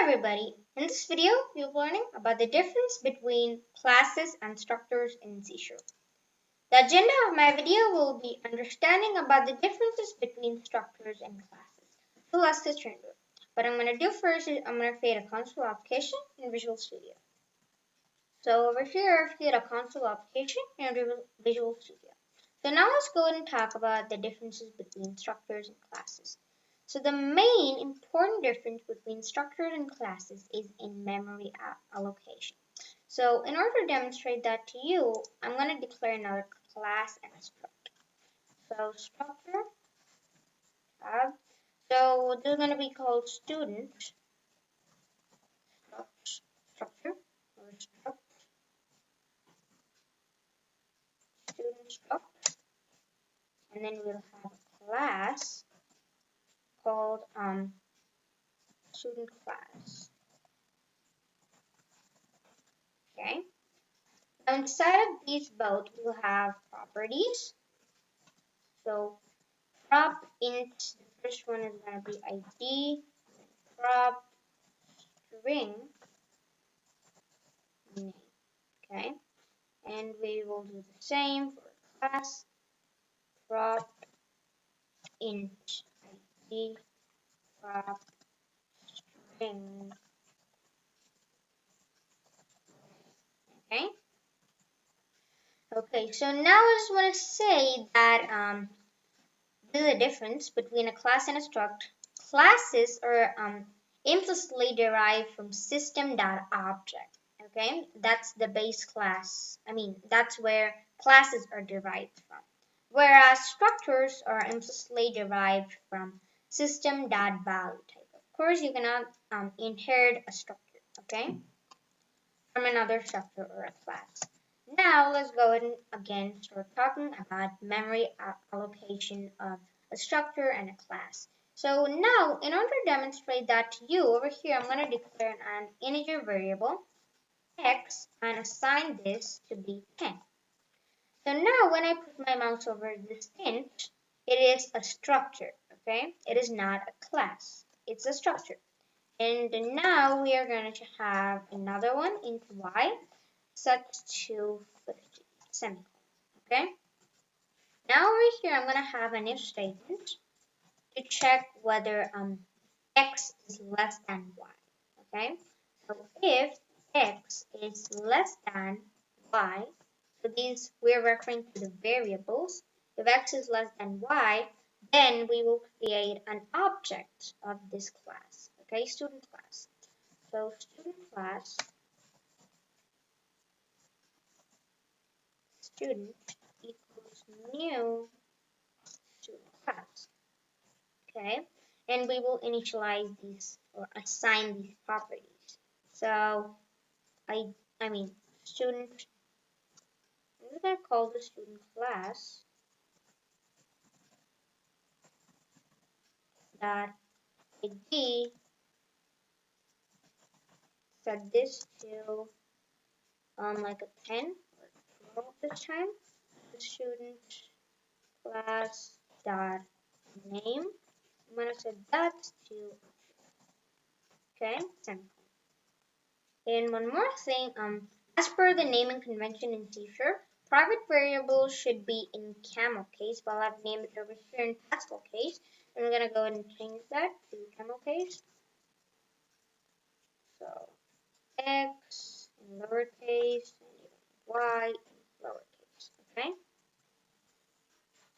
everybody! In this video, we're learning about the difference between classes and structures in C#. The agenda of my video will be understanding about the differences between structures and classes. So let's get straight into it. What I'm going to do first is I'm going to create a console application in Visual Studio. So over here, I've created a console application in Visual Studio. So now let's go ahead and talk about the differences between structures and classes. So the main important difference between structures and classes is in memory allocation. So in order to demonstrate that to you, I'm going to declare another class and a structure. So structure tab. So this is going to be called student structure or student struct, and then we'll have a class called student class. Okay. Now inside of these both we'll have properties. So prop int, the first one is going to be ID, prop string name. Okay. And we will do the same for class, prop int ID, prop string. Okay. Okay, so now I just want to say that this is a difference between a class and a struct. Classes are implicitly derived from system.object. Okay, that's the base class. That's where classes are derived from. Whereas structures are implicitly derived from system.value type. Of course, you cannot inherit a structure, okay, from another structure or a class. Now let's go ahead and again start talking about memory allocation of a structure and a class. So now in order to demonstrate that to you, over here I'm going to declare an integer variable x and assign this to be 10. So now when I put my mouse over this int, it is a structure, okay? It is not a class, it's a structure. And now we are going to have another one int y set to 50, semicolon, okay? Now over here I'm going to have an if statement to check whether x is less than y, okay? So if x is less than y, so these we're referring to the variables. If x is less than y, then we will create an object of this class, okay, student class. So student class, student equals new student class, okay, and we will initialize these or assign these properties. So student, I'm going to call the student class that id, set this to like a 10 or 12 this time. The student class dot name. I'm going to set that to, okay, semicolon. And one more thing, as per the naming convention in C#, private variables should be in camel case, while I've named it over here in Pascal case. And we're going to go ahead and change that to camel case. So x in lowercase and y in lowercase, okay?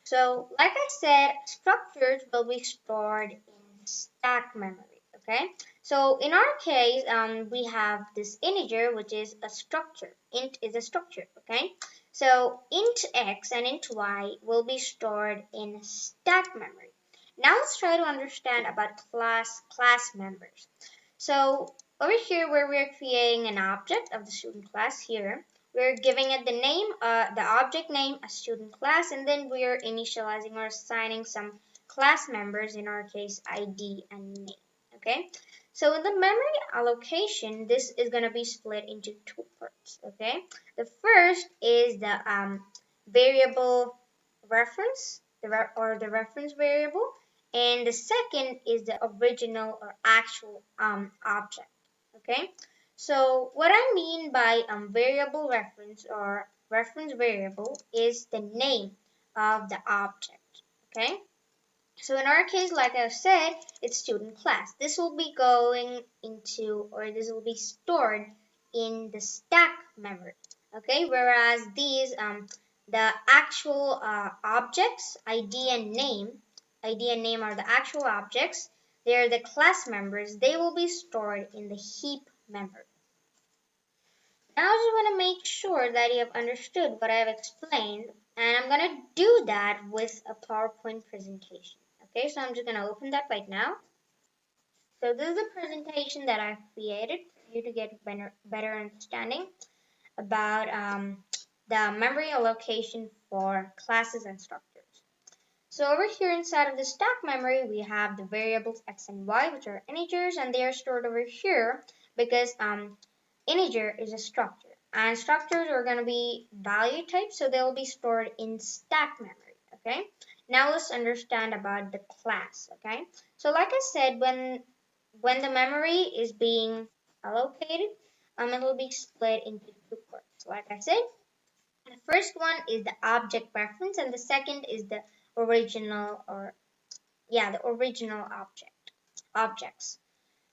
So like I said, structures will be stored in stack memory, okay? So in our case, we have this integer, which is a structure. Int is a structure, okay? So int x and int y will be stored in stack memory. Now let's try to understand about class members. So over here where we're creating an object of the student class here, we're giving it the name, the object name, a student class, and then we're initializing or assigning some class members, in our case ID and name, okay? So in the memory allocation, this is going to be split into two parts, okay? The first is the variable reference, the reference variable, and the second is the original or actual object, Okay, so what I mean by variable reference or reference variable is the name of the object. Okay, so in our case, like I said, it's student class. This will be going into, or this will be stored in the stack memory. Okay, whereas these the actual objects, ID and name are the actual objects. They are the class members. They will be stored in the heap memory. Now I just want to make sure that you have understood what I have explained, and I'm going to do that with a PowerPoint presentation. Okay, so I'm just going to open that right now. So this is the presentation that I've created for you to get better understanding about the memory allocation for classes and structures. So over here inside of the stack memory, we have the variables x and y, which are integers, and they are stored over here because integer is a structure. And structures are going to be value types, so they'll be stored in stack memory. Okay. Now let's understand about the class. Okay. So like I said, when the memory is being allocated, it will be split into two parts. Like I said, the first one is the object reference, and the second is the original the original objects.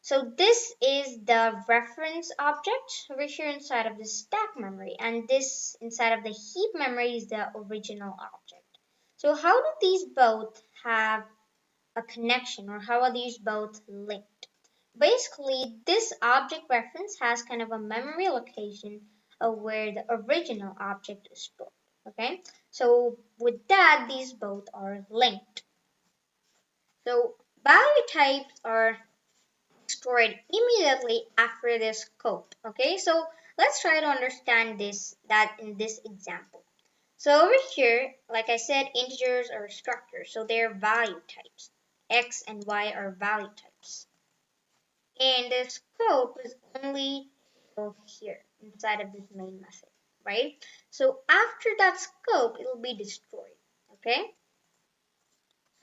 So this is the reference object over here inside of the stack memory, and this inside of the heap memory is the original object. So how do these both have a connection, or how are these both linked? Basically, this object reference has kind of a memory location of where the original object is stored. Okay, so with that, these both are linked. So value types are stored immediately after the scope. Okay, so let's try to understand that in this example. So over here, like I said, integers are structures, so they're value types. X and Y are value types. And the scope is only over here inside of this main method, right? So after that scope, it will be destroyed. Okay,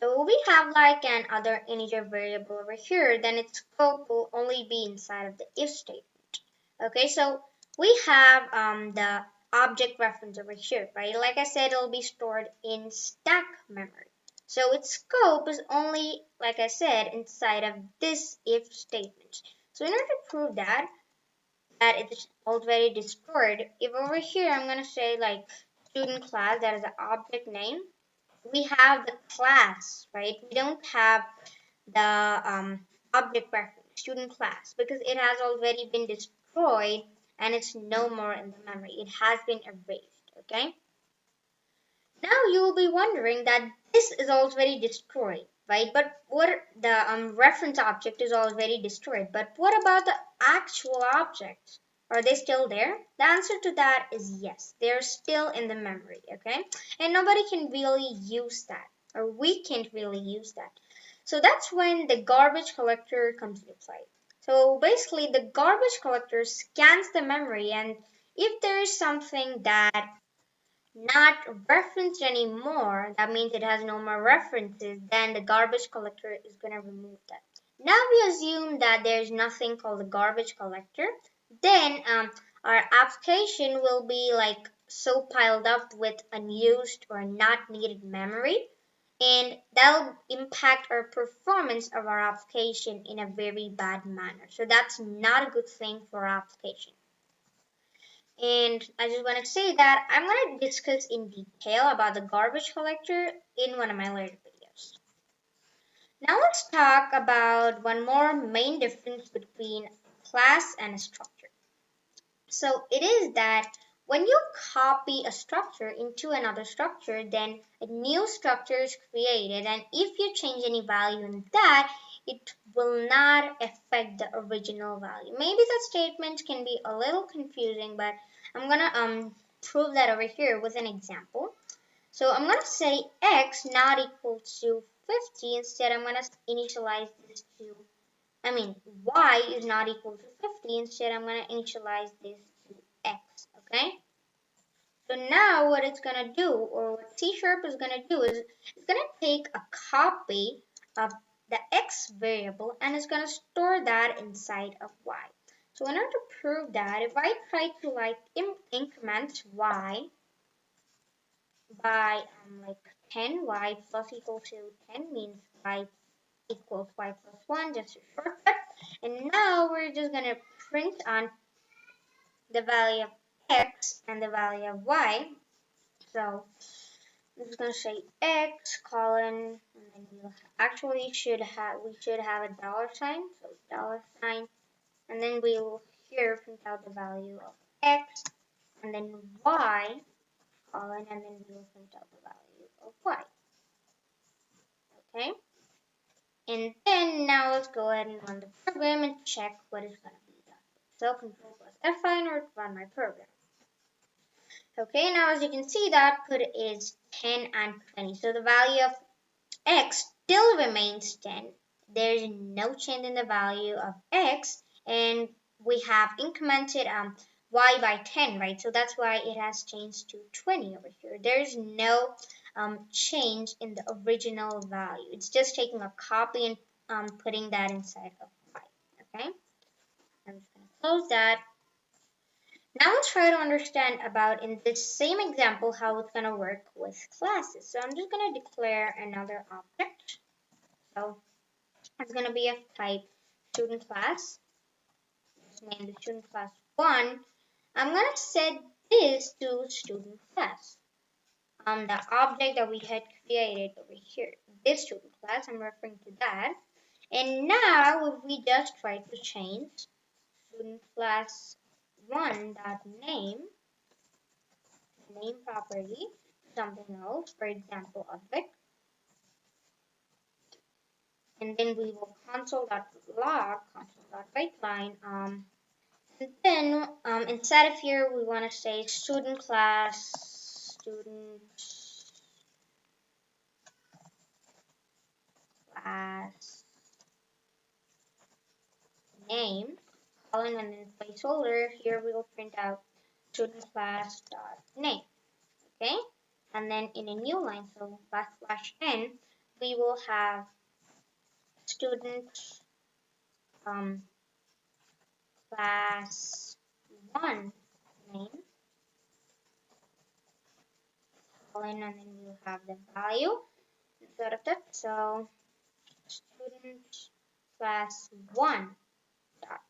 so we have like an other integer variable over here, then its scope will only be inside of the if statement. Okay, so we have the object reference over here, right? Like I said, it'll be stored in stack memory. So its scope is only, like I said, inside of this if statement. So in order to prove that it's already destroyed, if over here I'm going to say like student class, that is the object name, we have the class, right? We don't have the object reference, student class, because it has already been destroyed and it's no more in the memory. It has been erased, okay? Now you will be wondering that this is already destroyed, right? But what the reference object is already destroyed. But what about the actual objects? Are they still there? The answer to that is yes. They're still in the memory, okay? And nobody can really use that, or we can't really use that. So that's when the garbage collector comes into play. So basically, the garbage collector scans the memory, and if there is something that not referenced anymore, that means it has no more references, then the garbage collector is going to remove that. Now we assume that there's nothing called a garbage collector, then our application will be like so piled up with unused or not needed memory, and that'll impact our performance of our application in a very bad manner. So that's not a good thing for our application. And I just want to say that I'm going to discuss in detail about the garbage collector in one of my later videos. Now let's talk about one more main difference between a class and a structure. So it is that when you copy a structure into another structure, then a new structure is created, and if you change any value in that, it will not affect the original value. Maybe the statement can be a little confusing, but I'm gonna prove that over here with an example. So I'm gonna say x not equal to 50. Instead, I'm gonna initialize this to, y is not equal to 50. Instead, I'm gonna initialize this to x, okay? So now what it's gonna do, or what C# is gonna do, is it's gonna take a copy of the x variable and it's gonna store that inside of y. So in order to prove that, if I try to like increment y by like 10, y plus equal to 10 means y equals y plus 1, just a shortcut. And now we're just going to print on the value of x and the value of y. So I'm just going to say x colon, and then we should have a dollar sign, so dollar sign, and then we will here print out the value of x, and then y colon, and then we will print out the value of y. Okay, and then now let's go ahead and run the program and check what is going to be done. So Control plus F5 in order to run my program. Okay, now as you can see, the output is 10 and 20. So the value of x still remains 10. There's no change in the value of x, and we have incremented y by 10, right? So that's why it has changed to 20 over here. There's no change in the original value. It's just taking a copy and putting that inside of y. Okay, I'm just going to close that. Now let's try to understand about in this same example how it's going to work with classes. So I'm just going to declare another object. So it's going to be of type student class. Let's name the student class 1. I'm going to set this to student class. The object that we had created over here, this student class, I'm referring to that. And now if we just try to change student class 1 dot name property something else, for example object, and then we will console.log console.writeline and then inside of here we want to say student class name colon, and then placeholder here we will print out student class dot name. Okay, and then in a new line, so /n, we will have student class 1 name colon, and then we'll have the value instead of that. So student class 1 dot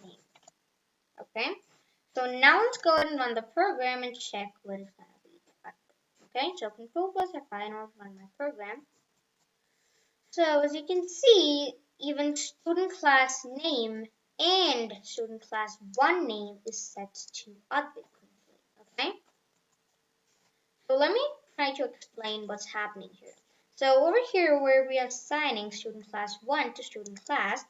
name. Okay, so now let's go ahead and run the program and check what is going to be the output. Okay, so Control plus F5 and I'll run my program. So as you can see, even student class name and student class 1 name is set to autocomplete. Okay, so let me try to explain what's happening here. So over here where we are assigning student class 1 to student class,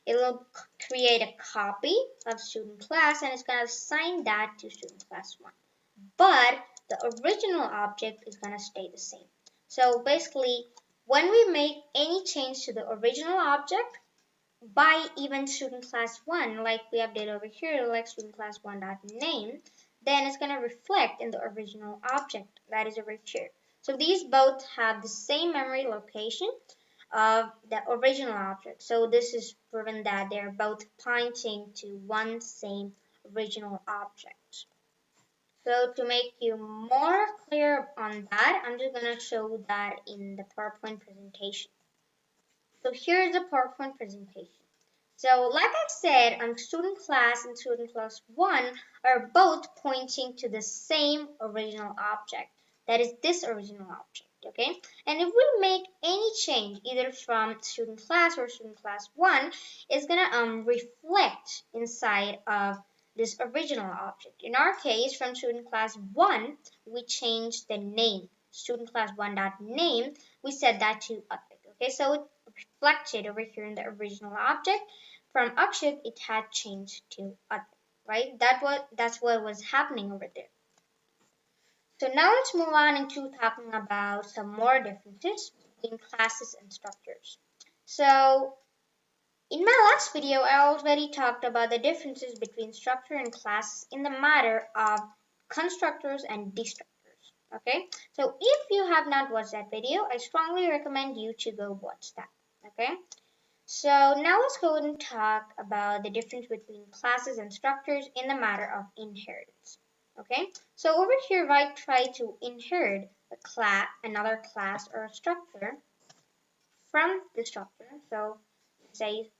it will create a copy of student class and it's going to assign that to student class 1. But the original object is going to stay the same. So basically, when we make any change to the original object by even student class 1, like we have did over here, like student class 1.name, then it's going to reflect in the original object that is over here. So these both have the same memory location of the original object. So this is proven that they're both pointing to one same original object. So to make you more clear on that, I'm just going to show that in the PowerPoint presentation. So here's the PowerPoint presentation. So like I said, student class and student class 1 are both pointing to the same original object. That is this original object, okay? And if we make any change, either from student class or student class 1, it's gonna reflect inside of this original object. In our case, from student class 1, we changed the name. Student class 1.name, we set that to object, okay? So it reflected over here in the original object. From object, it had changed to object, right? That's what was happening over there. So now let's move on into talking about some more differences between classes and structures. So in my last video, I already talked about the differences between structure and classes in the matter of constructors and destructors. Okay, so if you have not watched that video, I strongly recommend you to go watch that. Okay, So now let's go and talk about the difference between classes and structures in the matter of inheritance. Okay, so over here, if I try to inherit a class, another class or a structure from the structure, so say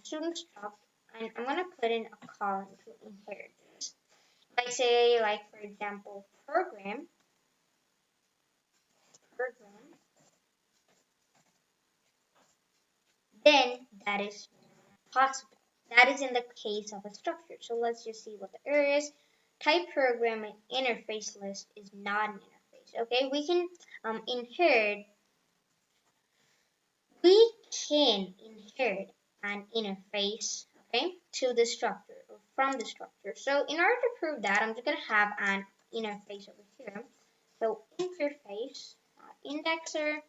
student struct, and I'm gonna put in a column to inherit this. I say, like for example, program, then that is possible. That is in the case of a structure. So let's just see what the error is. Type program and interface list is not an interface. Okay, we can inherit. We can inherit an interface. Okay, to the structure or from the structure. So in order to prove that, I'm just gonna have an interface over here. So interface, indexer,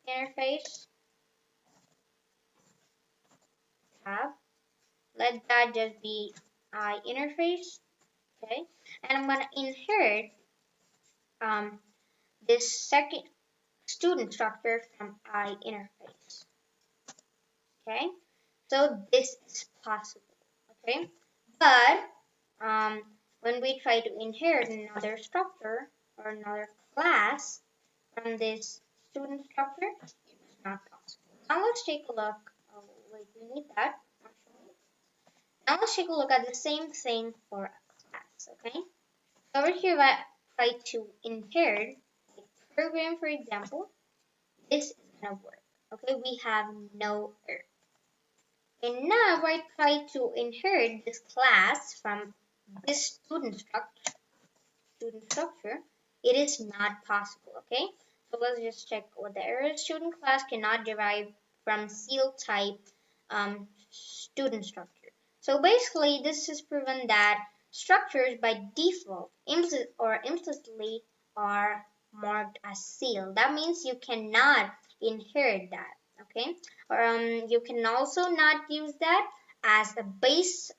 interface tab. Let that just be interface. Okay, and I'm gonna inherit um, this second student structure from interface. Okay, so this is possible. Okay, but when we try to inherit another structure or another class from this student structure, it's not possible. Now let's take a look. Oh, wait, we need that actually. Now let's take a look at the same thing for a class. Okay, over here I try to inherit a program, for example. This is gonna work. Okay, we have no error. And now I try to inherit this class from this student structure. It is not possible. Okay, so let's just check what the error is. Student class cannot derive from seal type student structure. So basically, this is proven that structures by default implicitly are marked as seal. That means you cannot inherit that. Okay, or you can also not use that as a base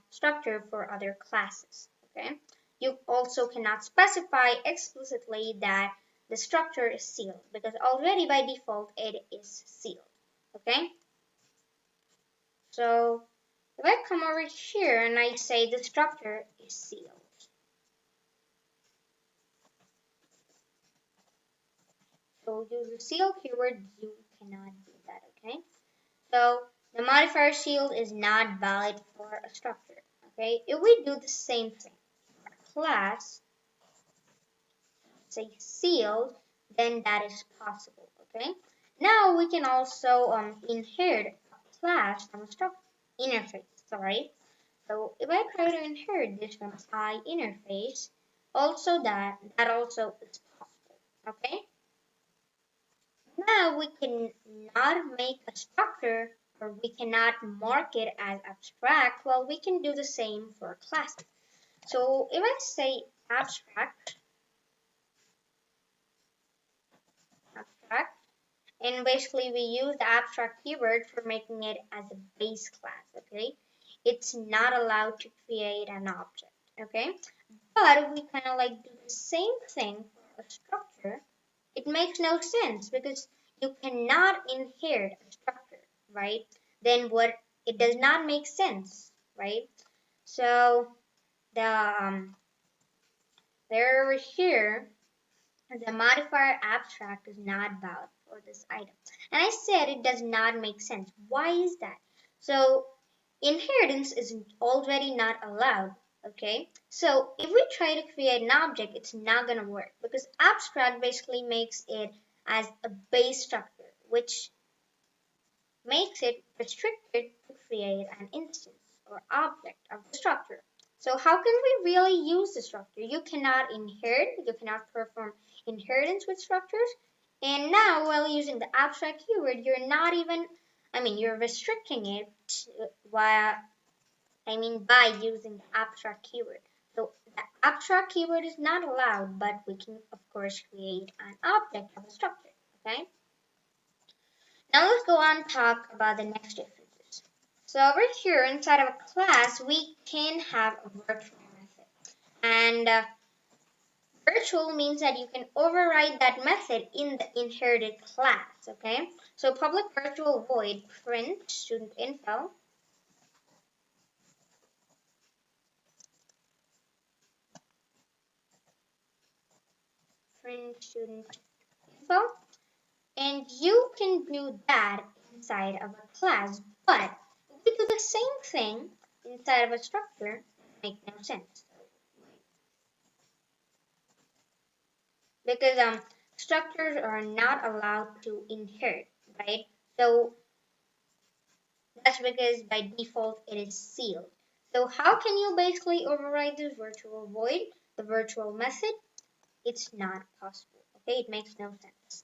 structure for other classes. Okay, you also cannot specify explicitly that the structure is sealed because already by default it is sealed. Okay, so if I come over here and I say the structure is sealed, so use the seal keyword, you cannot do that. Okay, so the modifier sealed is not valid for a structure. Okay, if we do the same thing, class say sealed, then that is possible. Okay, now we can also inherit a class from a structure interface. Sorry. So if I try to inherit this from interface, also that also is possible. Okay. Now we can not make a structure or we cannot mark it as abstract. Well, we can do the same for classes. So if I say abstract, and basically we use the abstract keyword for making it as a base class. Okay, it's not allowed to create an object. Okay, but we kind of like do the same thing for a structure. It makes no sense because you cannot inherit a structure, right? Then what? It does not make sense, right? So the there over here, the modifier abstract is not valid for this item. And I said it does not make sense. Why is that? So inheritance is already not allowed. Okay, so if we try to create an object, it's not going to work because abstract basically makes it as a base structure, which makes it restricted to create an instance or object of the structure. So how can we really use the structure? You cannot inherit, you cannot perform inheritance with structures. And now while using the abstract keyword, you're not even, you're restricting it via, by using the abstract keyword. So the abstract keyword is not allowed, but we can of course create an object of a structure, okay? Now let's go on and talk about the next differences. So over here inside of a class, we can have a virtual method. And virtual means that you can override that method in the inherited class, okay? So public virtual void print student info. Print student info. And you can do that inside of a class, but if we do the same thing inside of a structure, it makes no sense. Because structures are not allowed to inherit, right? So that's because by default it is sealed. So how can you basically override this virtual void, the virtual method? It's not possible. Okay, it makes no sense.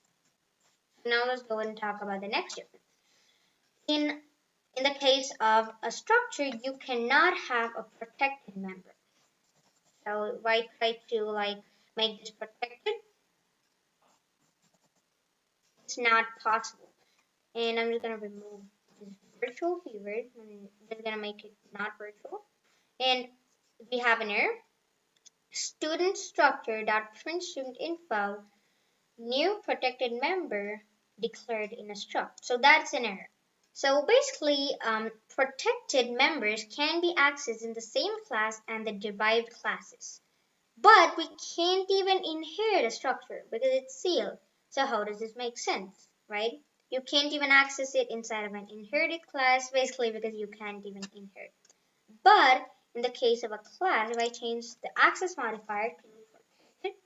Now let's go and talk about the next difference. In the case of a structure, you cannot have a protected member. So if I try to make this protected, it's not possible. And I'm just gonna remove this virtual keyword. I'm just gonna make it not virtual. And we have an error. Student structure dot print student info new protected member declared in a struct. So that's an error. So basically, protected members can be accessed in the same class and the derived classes. But we can't even inherit a structure because it's sealed. So how does this make sense, right? You can't even access it inside of an inherited class, basically because you can't even inherit. But in the case of a class, if I change the access modifier to protected,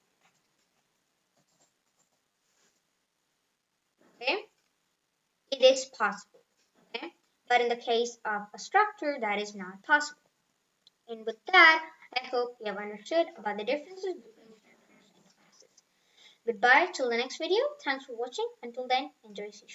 okay, it is possible, okay? But in the case of a structure, that is not possible. And with that, I hope you have understood about the differences between structures and classes. Goodbye till the next video. Thanks for watching. Until then, enjoy C#.